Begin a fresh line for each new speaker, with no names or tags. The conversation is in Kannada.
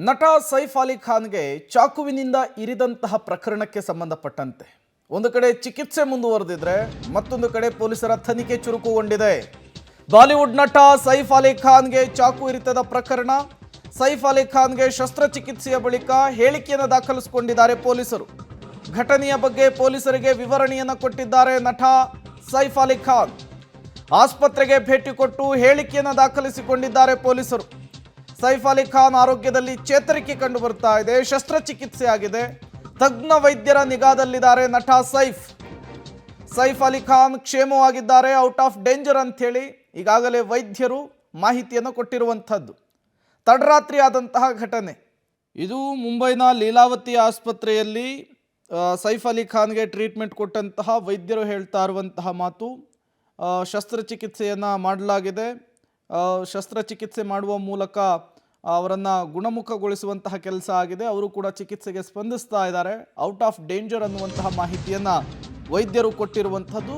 ನಟ ಸೈಫ್ ಅಲಿ ಖಾನ್ಗೆ ಚಾಕುವಿನಿಂದ ಇರಿದಂತಹ ಪ್ರಕರಣಕ್ಕೆ ಸಂಬಂಧಪಟ್ಟಂತೆ ಒಂದು ಕಡೆ ಚಿಕಿತ್ಸೆ ಮುಂದುವರೆದಿದ್ರೆ ಮತ್ತೊಂದು ಕಡೆ ಪೊಲೀಸರ ತನಿಖೆ ಚುರುಕುಗೊಂಡಿದೆ. ಬಾಲಿವುಡ್ ನಟ ಸೈಫ್ ಅಲಿ ಖಾನ್ಗೆ ಚಾಕು ಇರಿತದ ಪ್ರಕರಣ. ಸೈಫ್ ಅಲಿ ಖಾನ್ಗೆ ಶಸ್ತ್ರಚಿಕಿತ್ಸೆಯ ಬಳಿಕ ಹೇಳಿಕೆಯನ್ನು ದಾಖಲಿಸಿಕೊಂಡಿದ್ದಾರೆ ಪೊಲೀಸರು. ಘಟನೆಯ ಬಗ್ಗೆ ಪೊಲೀಸರಿಗೆ ವಿವರಣೆಯನ್ನು ಕೊಟ್ಟಿದ್ದಾರೆ ನಟ ಸೈಫ್ ಅಲಿ ಖಾನ್. ಆಸ್ಪತ್ರೆಗೆ ಭೇಟಿ ಕೊಟ್ಟು ಹೇಳಿಕೆಯನ್ನು ದಾಖಲಿಸಿಕೊಂಡಿದ್ದಾರೆ ಪೊಲೀಸರು. ಸೈಫ್ ಅಲಿ ಖಾನ್ ಆರೋಗ್ಯದಲ್ಲಿ ಚೇತರಿಕೆ ಕಂಡು ಬರ್ತಾ ಇದೆ. ಶಸ್ತ್ರಚಿಕಿತ್ಸೆ ಆಗಿದೆ. ತಜ್ಞ ವೈದ್ಯರ ನಿಗಾದಲ್ಲಿದ್ದಾರೆ ನಟ ಸೈಫ್ ಅಲಿ ಖಾನ್ ಕ್ಷೇಮವಾಗಿದ್ದಾರೆ, ಔಟ್ ಆಫ್ ಡೇಂಜರ್ ಅಂತ ಹೇಳಿ ಈಗಾಗಲೇ ವೈದ್ಯರು ಮಾಹಿತಿಯನ್ನು ಕೊಟ್ಟಿರುವಂಥದ್ದು. ತಡರಾತ್ರಿ ಆದಂತಹ ಘಟನೆ ಇದು. ಮುಂಬೈನ ಲೀಲಾವತಿ ಆಸ್ಪತ್ರೆಯಲ್ಲಿ ಸೈಫ್ ಅಲಿ ಖಾನ್ಗೆ ಟ್ರೀಟ್ಮೆಂಟ್ ಕೊಟ್ಟಂತಹ ವೈದ್ಯರು ಹೇಳ್ತಾ ಇರುವಂತಹ ಮಾತು, ಶಸ್ತ್ರಚಿಕಿತ್ಸೆಯನ್ನು ಮಾಡಲಾಗಿದೆ. ಶಸ್ತ್ರಚಿಕಿತ್ಸೆ ಮಾಡುವ ಮೂಲಕ ಅವರನ್ನು ಗುಣಮುಖಗೊಳಿಸುವಂತಹ ಕೆಲಸ ಆಗಿದೆ. ಅವರು ಕೂಡ ಚಿಕಿತ್ಸೆಗೆ ಸ್ಪಂದಿಸ್ತಾ ಇದ್ದಾರೆ. ಔಟ್ ಆಫ್ ಡೇಂಜರ್ ಅನ್ನುವಂತಹ ಮಾಹಿತಿಯನ್ನು ವೈದ್ಯರು ಕೊಟ್ಟಿರುವಂಥದ್ದು.